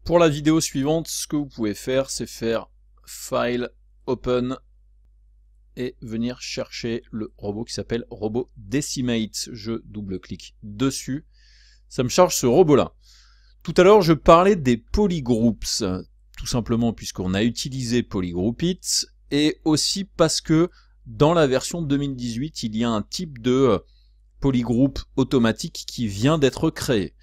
Pour la vidéo suivante, ce que vous pouvez faire, c'est faire File, Open, et venir chercher le robot qui s'appelle robot Decimate. Je double-clique dessus. Ça me charge ce robot-là. Tout à l'heure, je parlais des polygroups, tout simplement puisqu'on a utilisé polygroupit, et aussi parce que dans la version 2018, il y a un type de polygroupe automatique qui vient d'être créé.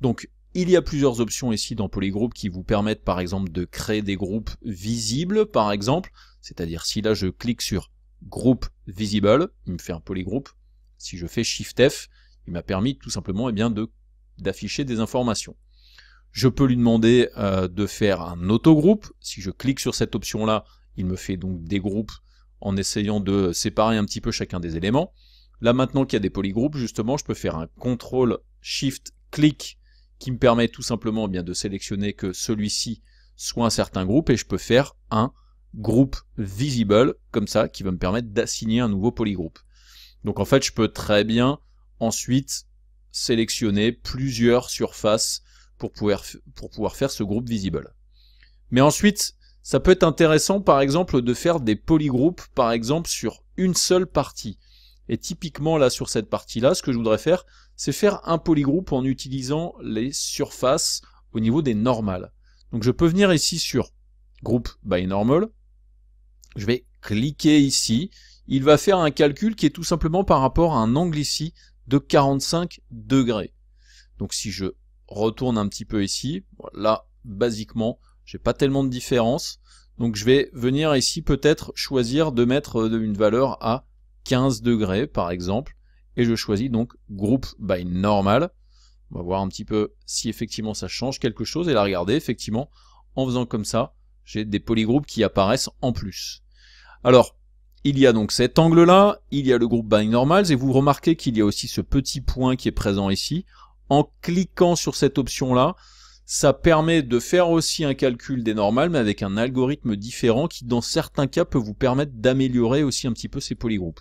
Donc, il y a plusieurs options ici dans Polygroup qui vous permettent par exemple de créer des groupes visibles, par exemple. C'est-à-dire si là je clique sur Group Visible, il me fait un polygroupe. Si je fais Shift F, il m'a permis tout simplement d'afficher des informations. Je peux lui demander de faire un autogroupe. Si je clique sur cette option-là, il me fait donc des groupes en essayant de séparer un petit peu chacun des éléments. Là maintenant qu'il y a des polygroupes, justement, je peux faire un CTRL SHIFT clic qui me permet tout simplement de sélectionner que celui-ci soit un certain groupe, et je peux faire un groupe visible, comme ça, qui va me permettre d'assigner un nouveau polygroupe. Donc en fait, je peux très bien ensuite sélectionner plusieurs surfaces pour pouvoir faire ce groupe visible. Mais ensuite, ça peut être intéressant par exemple de faire des polygroupes par exemple sur une seule partie. Et typiquement là sur cette partie-là, ce que je voudrais faire, c'est faire un polygroupe en utilisant les surfaces au niveau des normales. Donc je peux venir ici sur Group by Normal, je vais cliquer ici, il va faire un calcul qui est tout simplement par rapport à un angle ici de 45 degrés. Donc si je retourne un petit peu ici, là basiquement, j'ai pas tellement de différence, donc je vais venir ici peut-être choisir de mettre une valeur à 15 degrés par exemple, et je choisis donc Group by Normal. On va voir un petit peu si effectivement ça change quelque chose, et là regardez, effectivement, en faisant comme ça, j'ai des polygroupes qui apparaissent en plus. Alors, il y a donc cet angle-là, il y a le Group by Normals, et vous remarquez qu'il y a aussi ce petit point qui est présent ici. En cliquant sur cette option-là, ça permet de faire aussi un calcul des normales, mais avec un algorithme différent qui, dans certains cas, peut vous permettre d'améliorer aussi un petit peu ces polygroupes.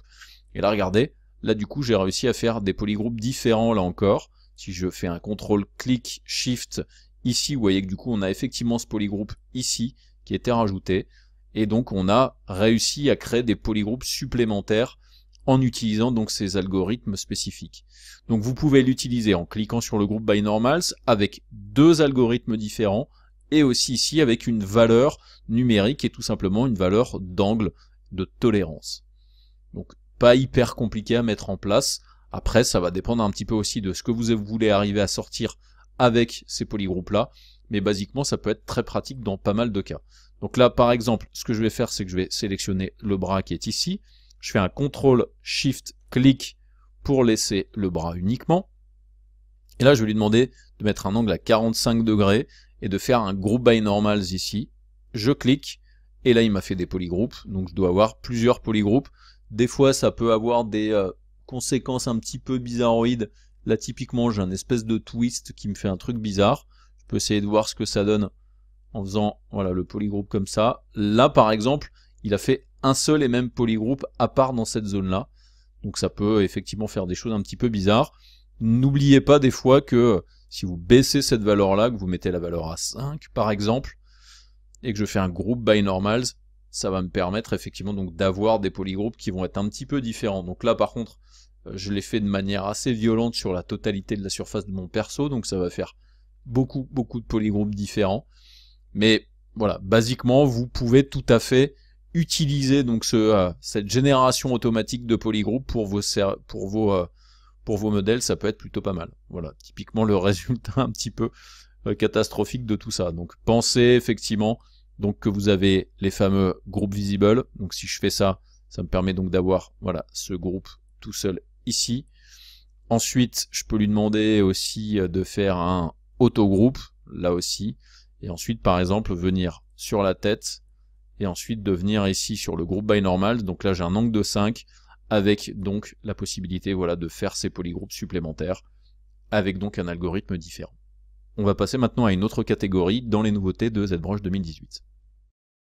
Et là, regardez, là du coup, j'ai réussi à faire des polygroupes différents là encore. Si je fais un CTRL, clic, SHIFT, ici, vous voyez que du coup, on a effectivement ce polygroupe ici qui a été rajouté. Et donc, on a réussi à créer des polygroupes supplémentaires en utilisant donc ces algorithmes spécifiques. Donc vous pouvez l'utiliser en cliquant sur le Group by Normals avec deux algorithmes différents, et aussi ici avec une valeur numérique et tout simplement une valeur d'angle de tolérance. Donc pas hyper compliqué à mettre en place. Après, ça va dépendre un petit peu aussi de ce que vous voulez arriver à sortir avec ces polygroupes là, mais basiquement ça peut être très pratique dans pas mal de cas. Donc là par exemple, ce que je vais faire, c'est que je vais sélectionner le bras qui est ici. Je fais un CTRL SHIFT clic pour laisser le bras uniquement. Et là, je vais lui demander de mettre un angle à 45 degrés et de faire un Group by Normals ici. Je clique et là, il m'a fait des polygroupes. Donc, je dois avoir plusieurs polygroupes. Des fois, ça peut avoir des conséquences un petit peu bizarroïdes. Là, typiquement, j'ai un espèce de twist qui me fait un truc bizarre. Je peux essayer de voir ce que ça donne en faisant voilà, le polygroupe comme ça. Là, par exemple, il a fait un seul et même polygroupe à part dans cette zone-là. Donc ça peut effectivement faire des choses un petit peu bizarres. N'oubliez pas des fois que si vous baissez cette valeur-là, que vous mettez la valeur à 5 par exemple, et que je fais un Group by Normals, ça va me permettre effectivement donc d'avoir des polygroupes qui vont être un petit peu différents. Donc là par contre, je l'ai fait de manière assez violente sur la totalité de la surface de mon perso, donc ça va faire beaucoup de polygroupes différents. Mais voilà, basiquement, vous pouvez tout à fait utiliser donc cette génération automatique de polygroupes pour vos modèles, ça peut être plutôt pas mal. Voilà, typiquement le résultat un petit peu catastrophique de tout ça. Donc pensez effectivement donc que vous avez les fameux groupes visibles. Donc si je fais ça, ça me permet donc d'avoir voilà ce groupe tout seul ici. Ensuite, je peux lui demander aussi de faire un autogroupe là aussi, et ensuite par exemple venir sur la tête. Et ensuite de venir ici sur le Group by Normals, donc là j'ai un angle de 5, avec donc la possibilité voilà, de faire ces polygroupes supplémentaires, avec donc un algorithme différent. On va passer maintenant à une autre catégorie dans les nouveautés de ZBrush 2018.